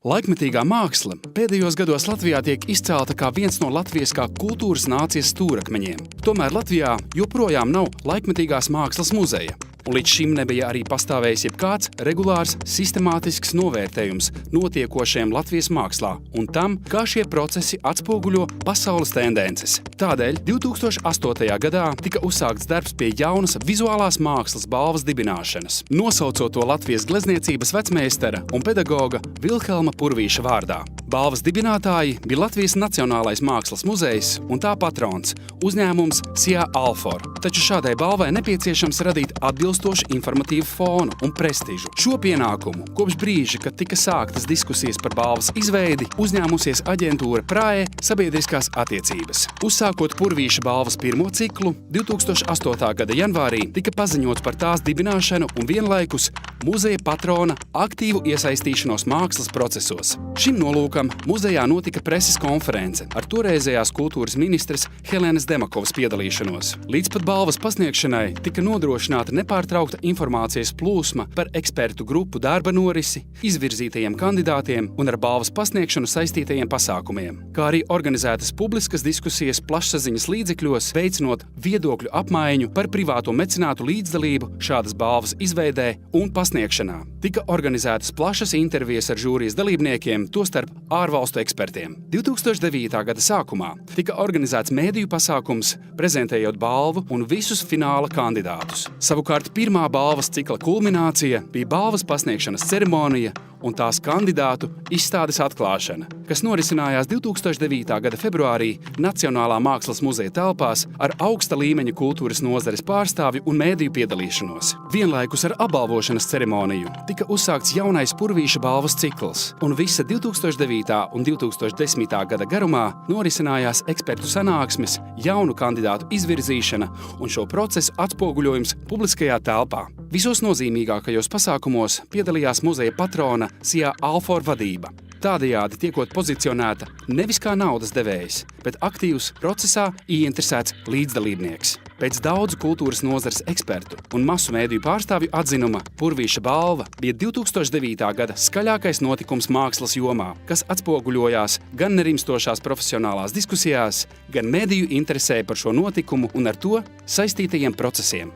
Laikmetīgā māksla pēdējos gados Latvijā tiek izcelta kā viens no Latvijas kā kultūras nācijas stūrakmeņiem. Tomēr Latvijā joprojām nav laikmetīgās mākslas muzeja. Un līdz šim nebija arī pastāvējis jebkāds regulārs, sistemātisks novērtējums notiekošajam Latvijas mākslā un tam, kā šie procesi atspoguļo pasaules tendences. Tādēļ 2008. gadā tika uzsākts darbs pie jaunas vizuālās mākslas balvas dibināšanas, nosaucot to Latvijas glezniecības vecmeistara un pedagoga Vilhelma Purvīša vārdā. Balvas dibinātāji bija Latvijas Nacionālais mākslas muzejs un tā patrons uzņēmums SIA Alfor. Taču šādai balvai nepieciešams radīt atbilstošu informatīvu fonu un prestižu. Šo pienākumu kopš brīža, kad tika sāktas diskusijas par balvas izveidi, uzņēmusies aģentūra PRAE sabiedriskās attiecības. Uzsākot Purvīša balvas pirmo ciklu, 2008. gada janvārī tika paziņots par tās dibināšanu un vienlaikus muzeja patrona aktīvu iesaistīšanos mākslas procesos. Šim nolūkam muzejā notika preses konference ar toreizējās kultūras ministres Helenes Demakovas piedalīšanos. Līdz pat balvas pasniegšanai tika nodrošināta nepārtraukta informācijas plūsma par ekspertu grupu darba norisi, izvirzītajiem kandidātiem un ar balvas pasniegšanu saistītajiem pasākumiem, kā arī organizētas publiskas diskusijas plašsaziņas līdzekļos, veicinot viedokļu apmaiņu par privāto mecenātu līdzdalību šādas balvas izveidē un pasniegšanā. Tika organizētas plašas intervijas ar žūrijas dalībniekiem, tostarp ārvalstu ekspertiem. 2009. gada sākumā tika organizēts mēdīju pasākums, prezentējot balvu un visus fināla kandidātus. Savukārt pirmā balvas cikla kulminācija bija balvas pasniegšanas ceremonija un tās kandidātu izstādes atklāšana, kas norisinājās 2009. gada februārī Nacionālā mākslas muzeja telpās ar augsta līmeņa kultūras nozares pārstāvju un mēdīju piedalīšanos. Vienlaikus ar apbalvošanas ceremoniju tika uzsākts jaunais Purvīša balvas cikls, un visa 2009. un 2010. gada garumā norisinājās ekspertu sanāksmes, jaunu kandidātu izvirzīšana un šo procesu atspoguļojums publiskajā telpā. Visos nozīmīgākajos pasākumos piedalījās muzeja patrona SIA Alfor vadība. Tādējādi tiekot pozicionēta nevis kā naudas devējs, bet aktīvs procesā ieinteresēts līdzdalībnieks. Pēc daudzu kultūras nozares ekspertu un masu mēdīju pārstāvju atzinuma Purvīša balva bija 2009. gada skaļākais notikums mākslas jomā, kas atspoguļojās gan nerimstošās profesionālās diskusijās, gan mēdīju interesē par šo notikumu un ar to saistītajiem procesiem.